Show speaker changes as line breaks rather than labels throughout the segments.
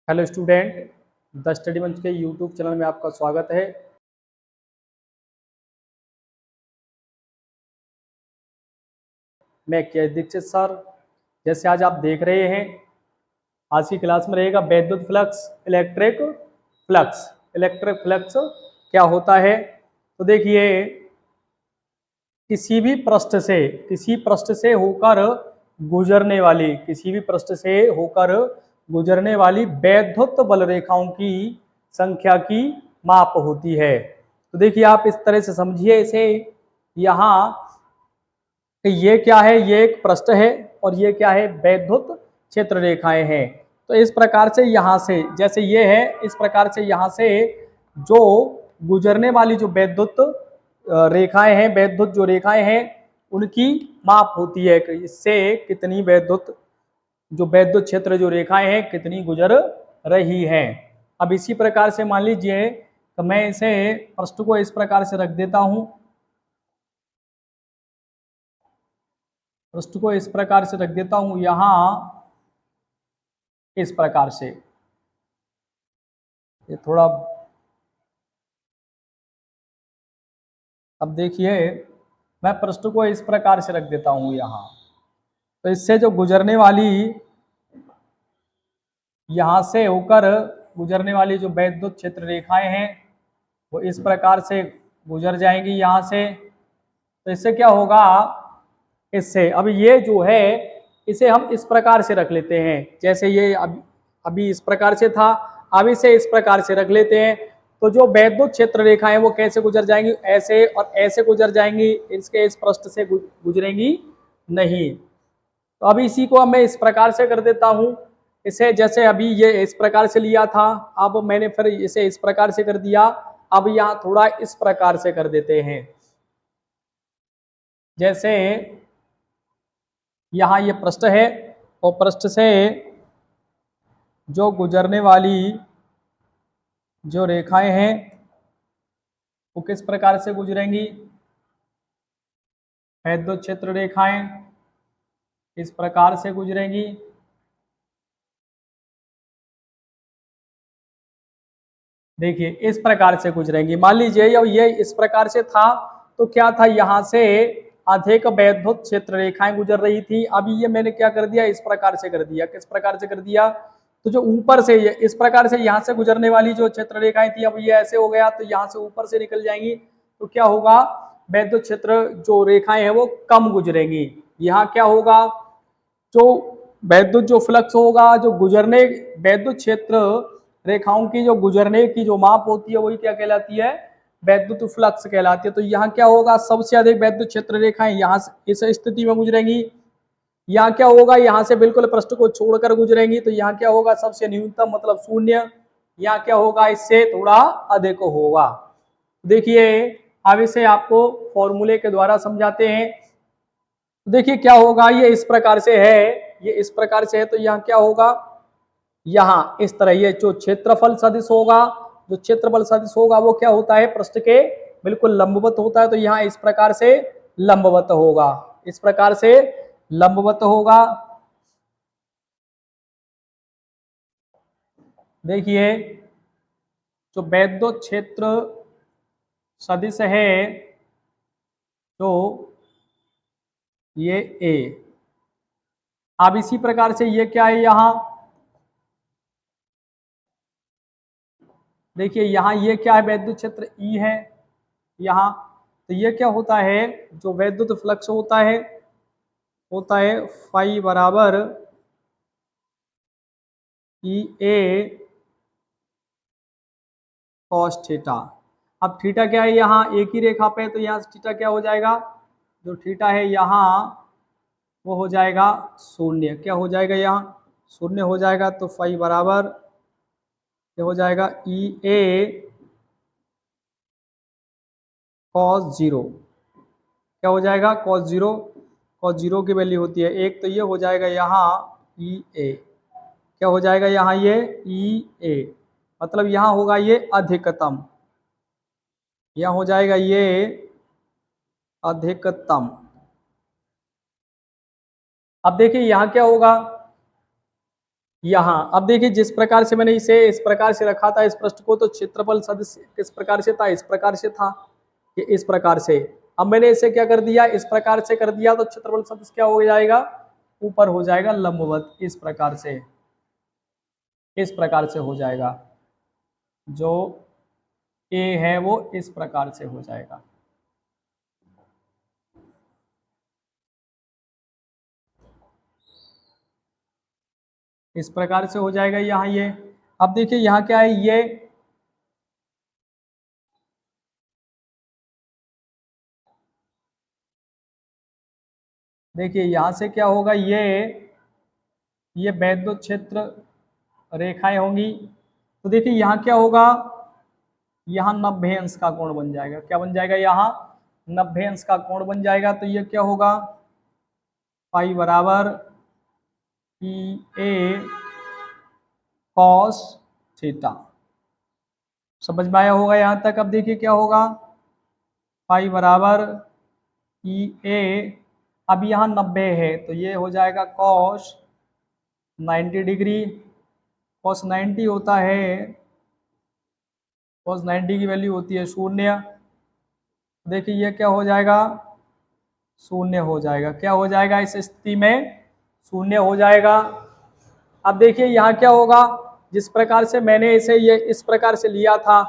Hello student, the study मंच के YouTube channel में आपका स्वागत है। मैं के दीक्षित सर। जैसे आज आप देख रहे हैं, आज की क्लास में रहेगा वैद्युत flux, electric flux. Electric flux क्या होता है? तो देखिए, किसी पृष्ठ से होकर गुजरने वाली किसी भी पृष्ठ से होकर गुजरने वाली वैद्युत बल रेखाओं की संख्या की माप होती है। तो देखिए, आप इस तरह से समझिए इसे। यहाँ कि ये क्या है, ये एक पृष्ठ है और ये क्या है, वैद्युत क्षेत्र रेखाएं हैं। तो इस प्रकार से यहाँ से, जैसे ये है, इस प्रकार से यहाँ से जो गुजरने वाली जो वैद्युत रेखाएं हैं, वैद्युत जो रेखाएं हैं, उनकी माप होती है कि इससे कितनी वैद्युत जो वैद्युत क्षेत्र जो रेखाएं हैं कितनी गुजर रही हैं। अब इसी प्रकार से मान लीजिए कि मैं इसे पृष्ठ को इस प्रकार से रख देता हूं। पृष्ठ को इस प्रकार से रख देता हूं यहां, इस प्रकार से। ये थोड़ा, अब देखिए, मैं पृष्ठ को इस प्रकार से रख देता हूं यहां। तो इससे जो गुजरने वाली, यहां से होकर गुजरने वाली जो वैद्युत क्षेत्र रेखाएं हैं वो इस प्रकार से गुजर जाएंगी यहां से। तो इससे क्या होगा, इससे अब ये जो है, इसे हम इस प्रकार से रख लेते हैं। जैसे ये अभी इस प्रकार से था, अब इसे इस प्रकार से रख लेते हैं। तो जो वैद्युत क्षेत्र रेखाएं वो कैसे गुजर जाएंगी, ऐसे और ऐसे गुजर जाएंगी, इसके इस पृष्ठ से गुजरेंगी नहीं। तो अभी इसी को मैं इस प्रकार से कर देता हूं। इसे जैसे अभी ये इस प्रकार से लिया था, अब मैंने फिर इसे इस प्रकार से कर दिया। अब यहाँ थोड़ा इस प्रकार से कर देते हैं। जैसे यहाँ ये पृष्ठ है और पृष्ठ से जो गुजरने वाली जो रेखाएं हैं वो किस प्रकार से गुजरेंगी, वैद्युत क्षेत्र रेखाएं इस प्रकार से गुजरेंगी। देखिए, इस प्रकार से गुजरेंगी। मान लीजिए अब ये इस प्रकार से था, तो क्या था, यहां से अधिक वैद्युत क्षेत्र रेखाएं गुजर रही थी। अभी ये मैंने क्या कर दिया, इस प्रकार से कर दिया। किस प्रकार से कर दिया, तो जो ऊपर से इस प्रकार से यहाँ से गुजरने वाली जो क्षेत्र रेखाएं थी, अब ये ऐसे हो गया, तो यहाँ से ऊपर से निकल जाएंगी। तो क्या होगा, वैद्युत क्षेत्र जो रेखाएं हैं वो कम गुजरेंगी। यहाँ क्या होगा, जो वैद्युत जो फ्लक्स होगा, जो गुजरने वैद्युत क्षेत्र रेखाओं की जो गुजरने की जो माप होती है वही क्या कहलाती है, वैद्युत फ्लक्स कहलाती है। तो यहाँ क्या होगा, सबसे अधिक वैद्युत क्षेत्र रेखाएं यहाँ इस स्थिति में गुजरेंगी। यहाँ क्या होगा, यहाँ से बिल्कुल पृष्ठ को छोड़कर गुजरेंगी। तो यहाँ क्या होगा, सबसे न्यूनतम मतलब शून्य। यहाँ क्या होगा, इससे थोड़ा अधिक होगा। देखिए, अब इसे आपको फॉर्मूले के द्वारा समझाते हैं। देखिए क्या होगा, ये इस प्रकार से है, ये इस प्रकार से है। तो यहाँ क्या होगा, यहाँ इस तरह ये जो क्षेत्रफल सदिश होगा, जो क्षेत्रफल सदिश होगा वो क्या होता है, पृष्ठ के बिल्कुल लंबवत होता है। तो यहाँ इस प्रकार से लंबवत होगा, इस प्रकार से लंबवत होगा। देखिए, जो वैद्युत क्षेत्र सदिश है, तो ये ए। अब इसी प्रकार से ये क्या है, यहाँ देखिए, यहाँ ये क्या है, वैद्युत क्षेत्र ई है यहाँ। तो ये क्या होता है, जो वैद्युत फ्लक्स होता है फाई बराबर ई ए कॉस थीटा। अब थीटा क्या है, यहाँ एक ही रेखा पे, तो यहाँ थीटा क्या हो जाएगा, जो थीटा है यहाँ वो हो जाएगा शून्य। क्या हो जाएगा, यहाँ शून्य हो जाएगा। तो फाई बराबर क्या हो जाएगा, ई ए कॉस जीरो। क्या हो जाएगा, कॉस जीरो। कॉस जीरो की वैल्यू होती है एक। तो ये हो जाएगा यहाँ ई ए। क्या हो जाएगा यहाँ, ये ई ए, मतलब यहाँ होगा ये अधिकतम। यहाँ हो जाएगा ये अधिकतम। अब देखिए यहाँ क्या होगा, यहाँ अब देखिए जिस प्रकार से मैंने इसे इस प्रकार से रखा था इस पृष्ठ को, तो क्षेत्रफल सदिश किस प्रकार से था, इस प्रकार से था, ये इस प्रकार से। अब मैंने इसे क्या कर दिया, इस प्रकार से कर दिया, तो क्षेत्रफल सदिश क्या हो जाएगा, ऊपर हो जाएगा लंबवत, इस प्रकार से, इस प्रकार से हो जाएगा। जो ए है वो इस प्रकार से हो जाएगा। इस प्रकार से हो जाएगा यहाँ ये। अब देखिए यहाँ क्या है, ये देखिए यहाँ से क्या होगा, ये वैद्युत क्षेत्र रेखाएं होंगी। तो देखिए यहाँ क्या होगा, यहाँ 90 अंश का कोण बन जाएगा। क्या बन जाएगा, यहाँ 90 अंश का कोण बन जाएगा। तो ये क्या होगा, पाई बराबर ई ए कॉस थीटा। समझ में आया होगा यहाँ तक। अब देखिए क्या होगा, पाई बराबर ई ए, अब यहाँ 90 है तो ये हो जाएगा कॉस 90 डिग्री। कॉस 90 होता है, कॉस 90 की वैल्यू होती है 0। देखिए ये क्या हो जाएगा, 0 हो जाएगा। क्या हो जाएगा, इस स्थिति में 0 हो जाएगा। अब देखिए यहाँ क्या होगा, जिस प्रकार से मैंने इसे ये इस प्रकार से लिया था,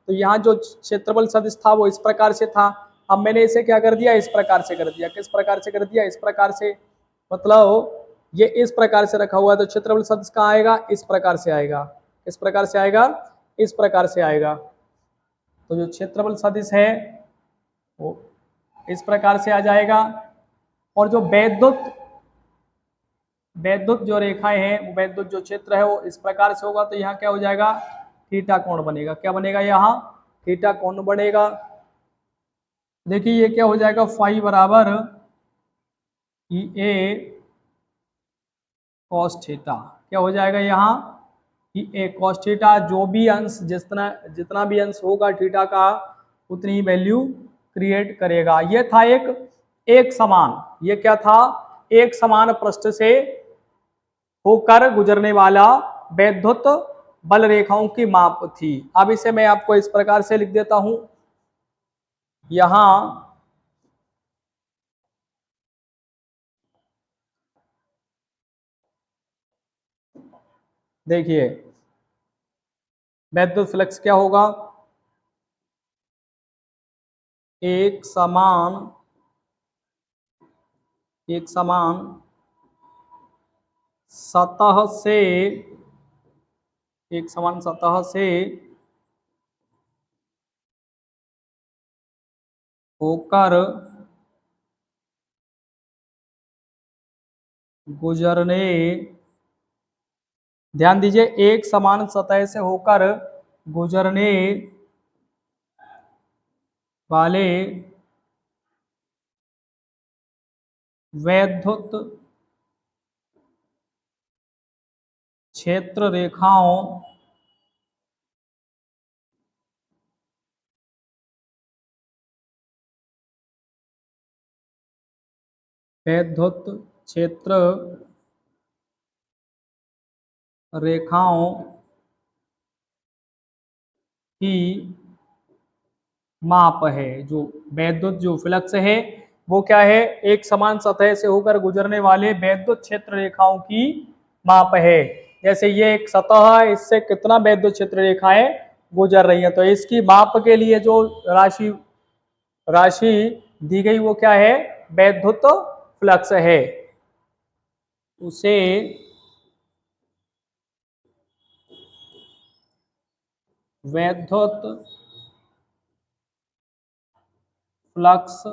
तो यहाँ जो क्षेत्रफल सदिश था वो इस प्रकार से था। अब मैंने इसे क्या कर दिया, इस प्रकार से कर दिया। किस प्रकार से कर दिया, इस प्रकार से, मतलब ये इस प्रकार से रखा हुआ है, तो क्षेत्रफल सदिश कहाँ आएगा, इस प्रकार से आएगा। किस प्रकार से आएगा, इस प्रकार से आएगा। तो जो क्षेत्रफल सदिश है वो इस प्रकार से आ जाएगा। और जो वैद्युत वैद्युत जो रेखाएं हैं, वो वैद्युत जो क्षेत्र है वो इस प्रकार से होगा। तो यहाँ क्या हो जाएगा, थीटा कोण बनेगा। क्या बनेगा, यहाँ थीटा कोण बनेगा। देखिए ये क्या हो जाएगा, फाई बराबर ई ए कॉस थीटा। क्या हो जाएगा यहाँ, ई ए कॉस थीटा। जो भी अंश, जितना जितना भी अंश होगा थीटा का, उतनी ही वैल्यू क्रिएट करेगा। ये था एक समान, ये क्या था, एक समान पृष्ठ से होकर गुजरने वाला वैद्युत बल रेखाओं की माप थी। अब इसे मैं आपको इस प्रकार से लिख देता हूं, यहां देखिए वैद्युत फ्लक्स क्या होगा, एक समान एक समान सतह से एक समान सतह से होकर गुजरने, ध्यान दीजिए, एक समान सतह से होकर गुजरने वाले वैद्युत क्षेत्र रेखाओं वैद्युत क्षेत्र रेखाओं की माप है। जो वैद्युत जो फ्लक्स है वो क्या है, एक समान सतह से होकर गुजरने वाले वैद्युत क्षेत्र रेखाओं की माप है। जैसे ये एक सतह है, इससे कितना वैद्युत क्षेत्र रेखाएं गुजर रही है, तो इसकी माप के लिए जो राशि राशि दी गई वो क्या है, वैद्युत फ्लक्स है। उसे वैद्युत फ्लक्स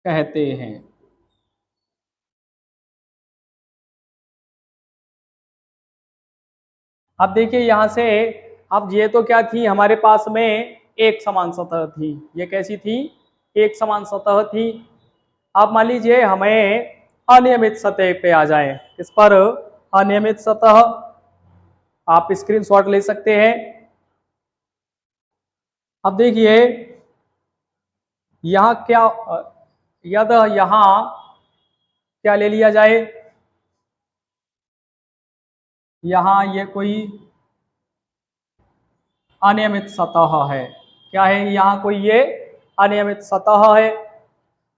कहते हैं। अब देखिए यहां से, अब ये तो क्या थी, हमारे पास में एक समान सतह थी। ये कैसी थी, एक समान सतह थी। अब मान लीजिए हमें अनियमित सतह पे आ जाए, इस पर अनियमित सतह, आप स्क्रीनशॉट ले सकते हैं। अब देखिए यहाँ क्या, यदि यहाँ क्या ले लिया जाए, यहाँ ये कोई अनियमित सतह है। क्या है यहाँ कोई ये अनियमित सतह है।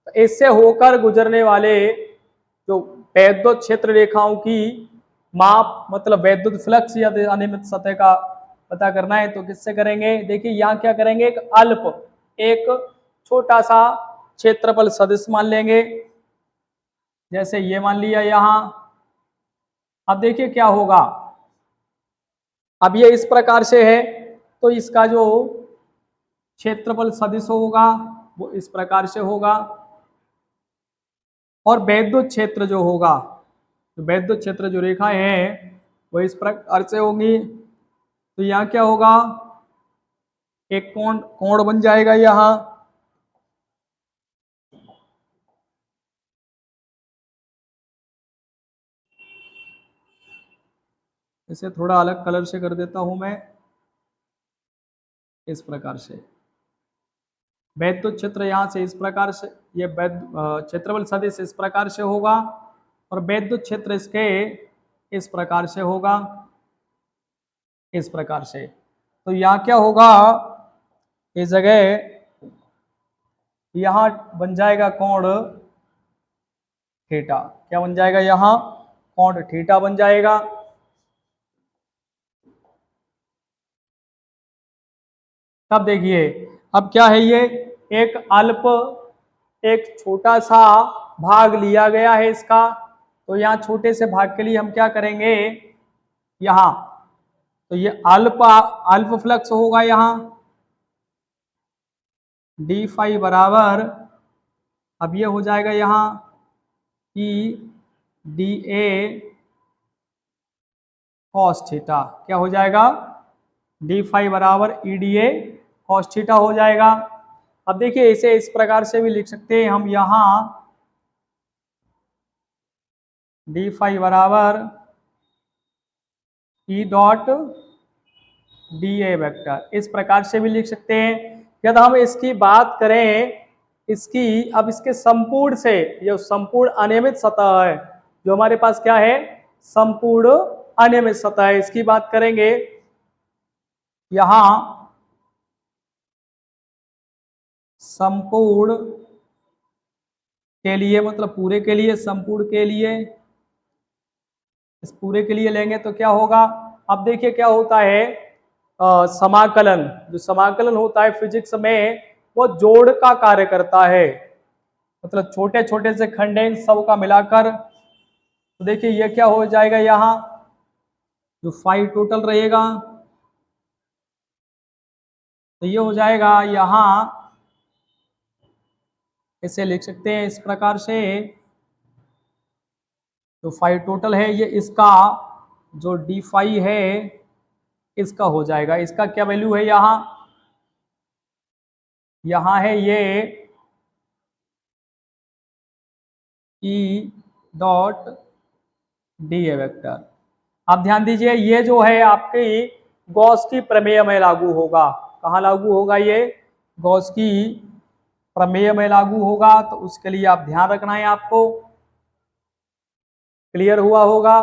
तो इससे होकर गुजरने वाले जो वैद्युत क्षेत्र रेखाओं की माप मतलब वैद्युत फ्लक्स या अनियमित सतह का पता करना है तो किससे करेंगे। देखिए यहाँ क्या करेंगे, एक छोटा सा क्षेत्रफल सदिश मान लेंगे, जैसे ये मान लिया यहाँ। अब देखिए क्या होगा, अब ये इस प्रकार से है तो इसका जो क्षेत्रफल सदिश होगा वो इस प्रकार से होगा, और वैद्युत क्षेत्र जो होगा, तो वैद्युत क्षेत्र जो रेखाएं हैं वो इस प्रकार से होंगी। तो यहाँ क्या होगा, एक कोण कोण बन जाएगा यहाँ। इसे थोड़ा अलग कलर से कर देता हूं मैं, इस प्रकार से। वैद्युत क्षेत्र यहाँ से इस प्रकार से, ये क्षेत्रफल सदिश इस प्रकार से होगा, और वैद्युत क्षेत्र इसके इस प्रकार से होगा, इस प्रकार से। तो यहाँ क्या होगा, इस जगह यहाँ बन जाएगा कोण थीटा। क्या बन जाएगा यहाँ, कोण थीटा बन जाएगा। तब देखिए अब क्या है, ये एक एक छोटा सा भाग लिया गया है इसका। तो यहाँ छोटे से भाग के लिए हम क्या करेंगे, यहाँ तो ये अल्प फ्लक्स होगा यहाँ डी फाई बराबर, अब ये हो जाएगा यहाँ E D A cos theta. क्या हो जाएगा, डी फाई बराबर E D A cos theta हो जाएगा। अब देखिए इसे इस प्रकार से भी लिख सकते हैं हम, यहाँ डी फाई बराबर E dot D A vector, इस प्रकार से भी लिख सकते हैं। यदि हम इसकी बात करें इसकी, अब इसके संपूर्ण से, ये संपूर्ण अनियमित सतह है जो हमारे पास क्या है, संपूर्ण अनियमित सतह है, इसकी बात करेंगे। यहां संपूर्ण के लिए मतलब पूरे के लिए, संपूर्ण के लिए, इस पूरे के लिए लेंगे तो क्या होगा। अब देखिए क्या होता है, समाकलन, जो समाकलन होता है फिजिक्स में वो जोड़ का कार्य करता है, मतलब छोटे छोटे से खंड हैं सब का मिलाकर। तो देखिए ये क्या हो जाएगा, यहाँ जो फाई टोटल रहेगा तो ये हो जाएगा, यहाँ इसे लिख सकते हैं इस प्रकार से, जो फाई टोटल है ये इसका जो डी फाई है इसका हो जाएगा। इसका क्या वैल्यू है, यहाँ है ये E dot D A vector. अब ध्यान दीजिए ये जो है आपकी गॉस की प्रमेय में लागू होगा। कहाँ लागू होगा, ये गॉस की प्रमेय में लागू होगा। तो उसके लिए आप ध्यान रखना है आपको, क्लियर हुआ होगा।